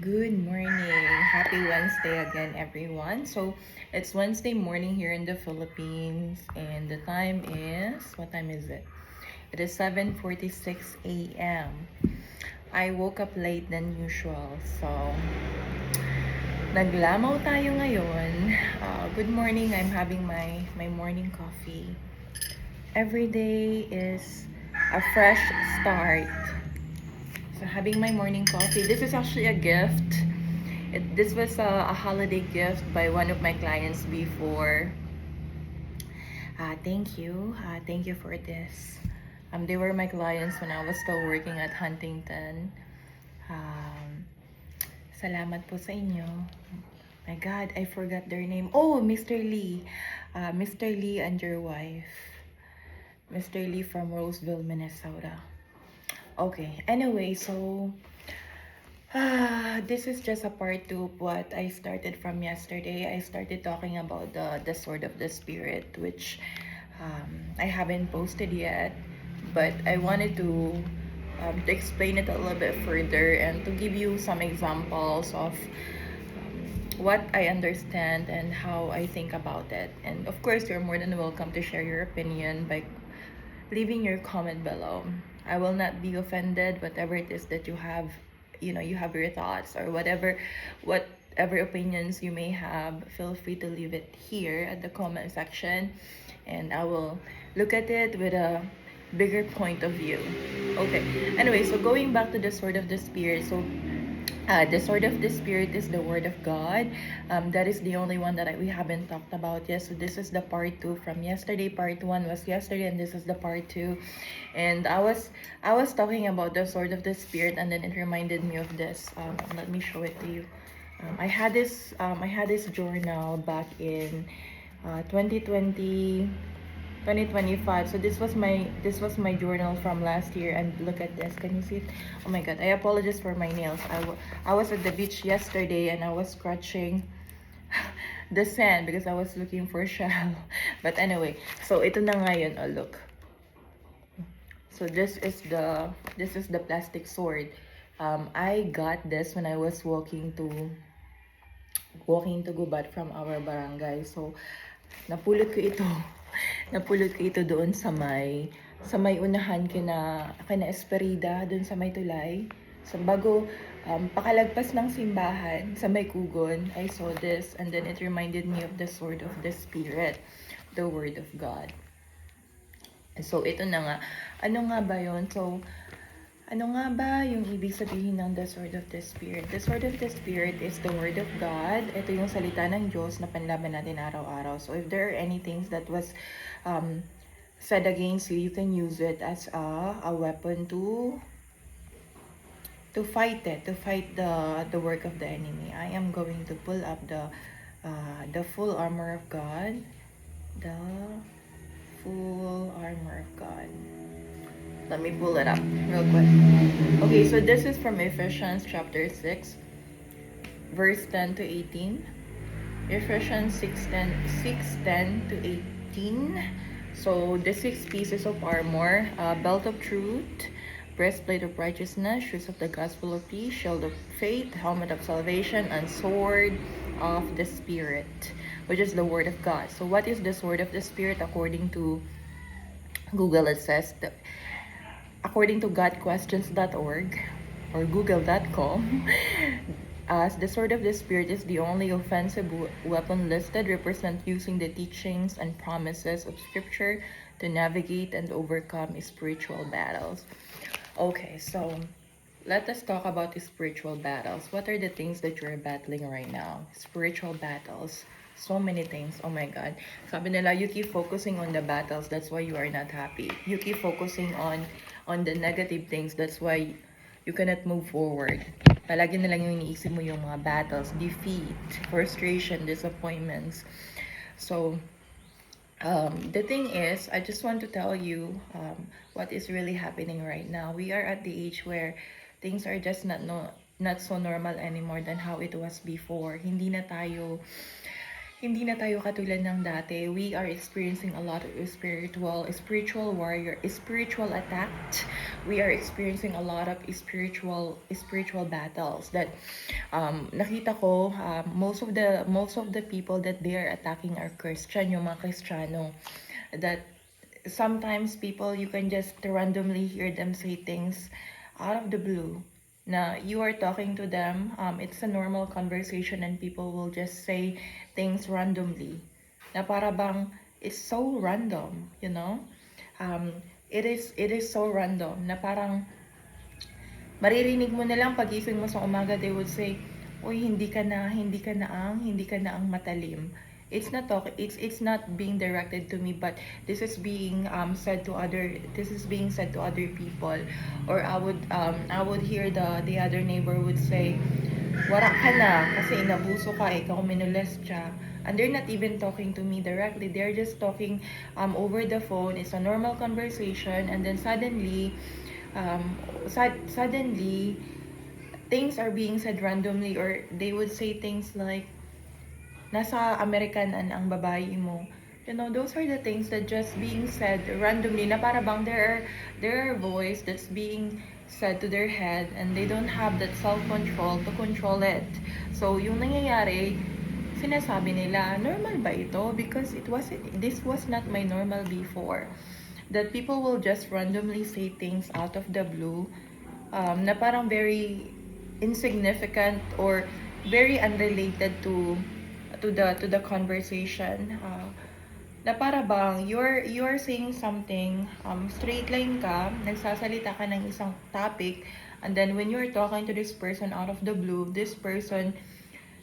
Good morning. Happy Wednesday again, everyone. So, it's Wednesday morning here in the Philippines, and the time is, what time is it? It is 7:46 a.m. I woke up late than usual, so naglamaw tayo ngayon. Good morning. I'm having my morning coffee. Every day is a fresh start. So, having my morning coffee. This is actually a gift. This was a holiday gift by one of my clients before. Thank you. Thank you for this. They were my clients when I was still working at Huntington. Um, Salamat po sa inyo. My God, I forgot their name. Oh, Mr. Lee. Mr. Lee and your wife. Mr. Lee from Roseville, Minnesota. Okay, anyway, so this is just a part 2 of what I started from yesterday. I started talking about the sword of the spirit, which I haven't posted yet, but I wanted to explain it a little bit further and to give you some examples of what I understand and how I think about it. And of course, you're more than welcome to share your opinion by leaving your comment below. I will not be offended, whatever it is that you have, you have your thoughts or whatever opinions you may have, feel free to leave it here at the comment section and I will look at it with a bigger point of view. Okay. Anyway, so going back to the sword of the spirit, so the sword of the spirit is the word of God. That is the only one that we haven't talked about yet. So this is the part 2 from yesterday. Part 1 was yesterday, and this is the part 2. And I was talking about the sword of the spirit, and then it reminded me of this. Let me show it to you. I had this journal back in 2020. 2025. So this was my journal from last year, and look at this. Can you see it? Oh my god, I apologize for my nails. I was at the beach yesterday and I was scratching the sand because I was looking for shell. But anyway, so ito na ngayon. Oh, look. So this is the plastic sword. I got this when I was walking to Gubat from our barangay. So napulot ko ito. Napulot ko ito doon sa may unahan kina Esperida doon sa may tulay. So bago pakalagpas ng simbahan sa may Kugon, I saw this and then it reminded me of the sword of the spirit, the word of God. And so ito na nga. Ano nga ba 'yon? So ano nga ba yung ibig sabihin ng the sword of the spirit? The sword of the spirit is the word of God. Ito yung salita ng Diyos na panlaban natin araw-araw. So if there are any things that was said against you, you can use it as a weapon to fight it, to fight the work of the enemy. I am going to pull up the full armor of God. The full armor of God. Let me pull it up real quick. Okay, so this is from Ephesians chapter 6, verse 10 to 18. Ephesians 6:10 to 18. So the 6 pieces of armor: belt of truth, breastplate of righteousness, shoes of the gospel of peace, shield of faith, helmet of salvation, and sword of the spirit, which is the word of God. So what is the sword of the spirit? According to Google, it says that according to godquestions.org or google.com, as the sword of the spirit is the only offensive weapon listed, represent using the teachings and promises of scripture to navigate and overcome spiritual battles. Okay, so let us talk about the spiritual battles. What are the things that you're battling right now? Spiritual battles. So many things. Oh my God. Sabi nila, you keep focusing on the battles. That's why you are not happy. You keep focusing on the negative things. That's why you cannot move forward. Palagi na lang yung iniisip mo yung mga battles, defeat, frustration, disappointments. So, the thing is, I just want to tell you what is really happening right now. We are at the age where things are just not so normal anymore than how it was before. Hindi na tayo katulad ng dati. We are experiencing a lot of spiritual warrior, spiritual attack. We are experiencing a lot of spiritual battles that nakita ko most of the people that they are attacking are Christian, yung mga Kristiyano, that sometimes people you can just randomly hear them say things out of the blue na you are talking to them, it's a normal conversation and people will just say things randomly na para bang it's so random, you know. um, it is so random na parang maririnig mo na lang pagising mo sa umaga, they would say, "Uy, hindi ka na ang matalim." It's not being directed to me, but this is being said to other people. Or I would hear the other neighbor would say, "Wara ka na kasi inabuso ka, ikaw minolest siya." And they're not even talking to me directly. They're just talking over the phone. It's a normal conversation, and then um, suddenly things are being said randomly, or they would say things like nasa Amerikanan ang babae mo. You know, those are the things that just being said randomly na para bang there are voice that's being said to their head and they don't have that self-control to control it. So, yung nangyayari, sinasabi nila, normal ba ito? Because this was not my normal before. That people will just randomly say things out of the blue, na parang very insignificant or very unrelated to the conversation, na para bang you're saying something, straight line ka, nagsasalita ka ng isang topic, and then when you're talking to this person out of the blue, this person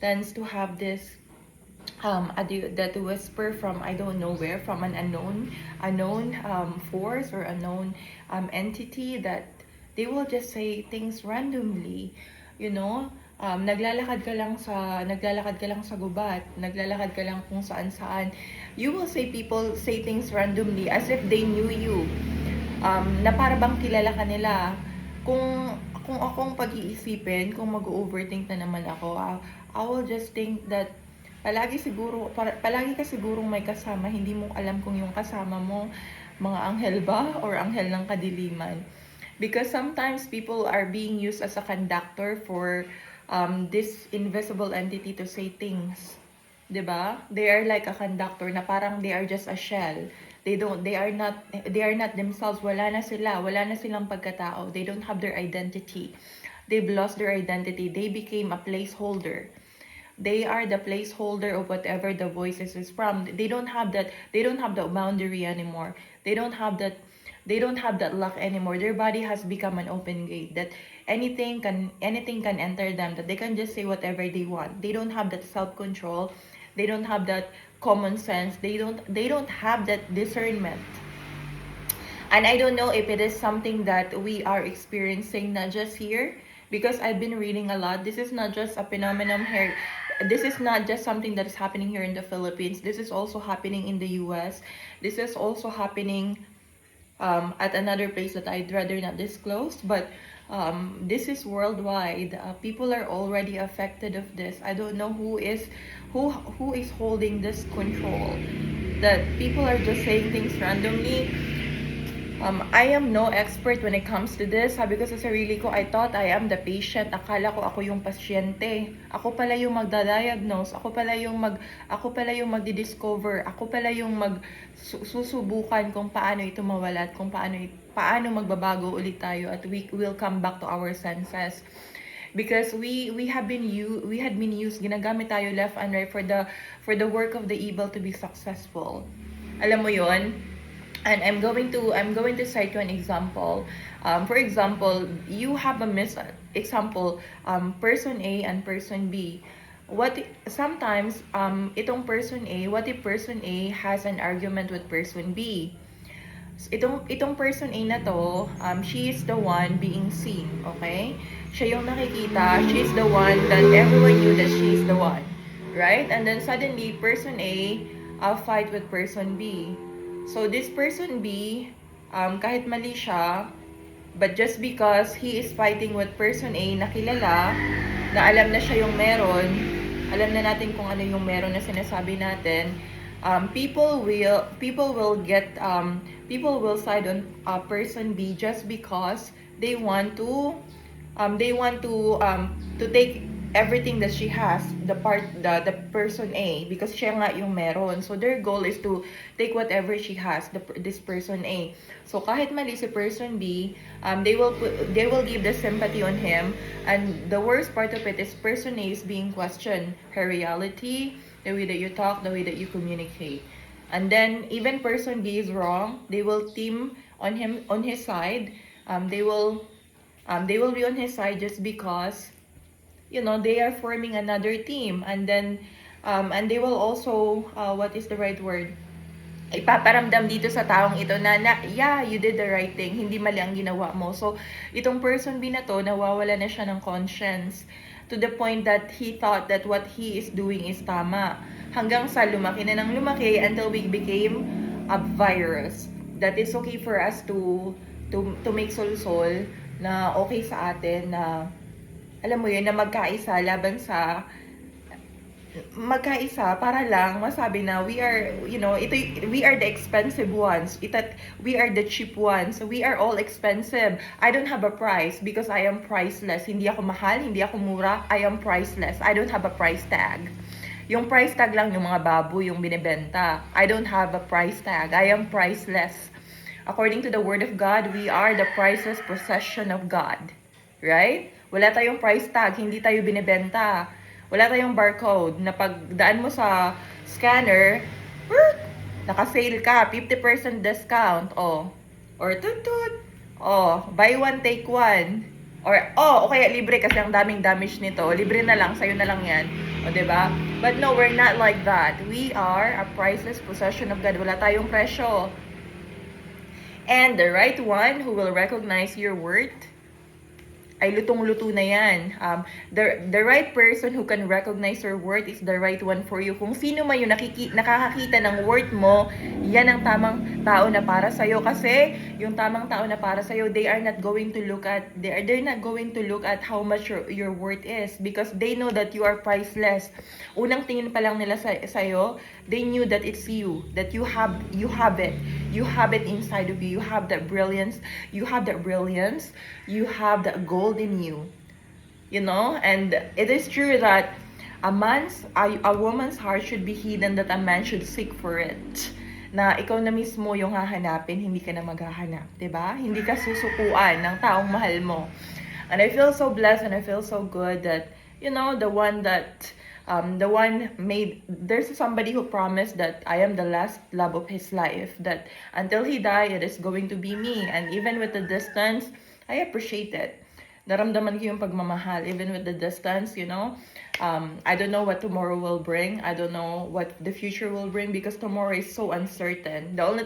tends to have this that whisper from I don't know where, from an unknown force or unknown entity, that they will just say things randomly, you know. Naglalakad ka lang sa gubat, naglalakad ka lang kung saan-saan. You will say people say things randomly as if they knew you. Na para bang kilala ka nila. Kung akong pag-iisipin, kung mag-overthink na naman ako, I will just think that palagi ka sigurong may kasama, hindi mo alam kung yung kasama mo mga anghel ba or anghel ng kadiliman. Because sometimes people are being used as a conductor for this invisible entity to say things. 'Di ba? They are like a conductor na parang they are just a shell. They are not themselves. Wala na silang pagkatao. They don't have their identity. They've lost their identity. They became a placeholder. They are the placeholder of whatever the voices is from. They don't have that boundary anymore. They don't have that lock anymore. Their body has become an open gate that anything can enter them, that they can just say whatever they want. They don't have that self-control. They don't have that common sense. They don't have that discernment. And I don't know if it is something that we are experiencing not just here, because I've been reading a lot. This is not just a phenomenon here. This is not just something that is happening here in the Philippines. This is also happening in the US. This is also happening at another place that I'd rather not disclose. But this is worldwide. People are already affected of this. I don't know who is holding this control. That people are just saying things randomly. I am no expert when it comes to this. Sabi ko sa sarili ko, I thought I am the patient. Akala ko ako yung pasyente. Ako pala yung magda-diagnose. Ako pala yung magdi-discover. Ako pala yung susubukan kung paano ito mawala at kung paano magbabago ulit tayo at we will come back to our senses. Because we had been used, ginagamit tayo left and right for the work of the evil to be successful. Alam mo 'yon? And I'm going to cite you an example. For example, you have person A and person B. Sometimes itong person A, what if person A has an argument with person B? Itong person A na to, she is the one being seen, okay? Siya yung nakikita, she is the one that everyone knew that she is the one, right? And then suddenly person A fight with person B. So this person B, kahit mali siya, but just because he is fighting with person A na kilala, na alam na siya yung meron, alam na natin kung ano yung meron na sinasabi natin, people will side on person B just because they want to take everything that she has, the person A, because siya nga yung meron. So their goal is to take whatever she has, this person A. So kahit mali si person B, they will give the sympathy on him, and the worst part of it is person A is being questioned, her reality, the way that you talk, the way that you communicate. And then even person B is wrong, they will team on him, on his side. They will be on his side just because, they are forming another team. And then and they will also, what is the right word, ipaparamdam dito sa taong ito na yeah, you did the right thing, hindi mali ang ginawa mo. So itong person B na to, nawawala na siya ng conscience to the point that he thought that what he is doing is tama, hanggang sa lumaki na ng lumaki until we became a virus that is okay for us to make solsol, na okay sa atin, na alam mo yun, na magkaisa laban sa para lang masabi na we are, we are the expensive ones, we are the cheap ones, we are all expensive. I don't have a price because I am priceless. Hindi ako mahal, hindi ako mura, I am priceless. I don't have a price tag. Yung price tag lang yung mga baboy yung binibenta. I don't have a price tag. I am priceless. According to the word of God, we are the priceless possession of God. Right? Wala tayong price tag, hindi tayo binibenta. Wala tayong barcode na pagdaan mo sa scanner, naka-sale ka, 50% discount, or tutut, buy one, take one, or, okay, libre kasi ang daming damage nito, libre na lang, sa'yo na lang yan, diba? But no, we're not like that. We are a priceless possession of God. Wala tayong presyo. And the right one who will recognize your worth, ay lutong-luto na yan. The right person who can recognize your worth is the right one for you. Kung sino man yung nakakakita ng worth mo, yan ang tamang tao na para sa'yo. Kasi yung tamang tao na para sa'yo, they're not going to look at how much your worth is, because they know that you are priceless. Unang tingin pa lang nila sa'yo, they knew that it's you, that you have it. You have it inside of you. You have that brilliance. You have that gold in you. And it is true that a woman's heart should be hidden, that a man should seek for it. Na ikaw na mismo yung hahanapin, hindi ka na maghahanap, 'di ba? Hindi ka susukuan ng taong mahal mo. And I feel so blessed and I feel so good that, there's somebody who promised that I am the last love of his life, that until he die, it is going to be me. And even with the distance, I appreciate it. Naramdaman ko yung pagmamahal, even with the distance, I don't know what tomorrow will bring. I don't know what the future will bring, because tomorrow is so uncertain. The only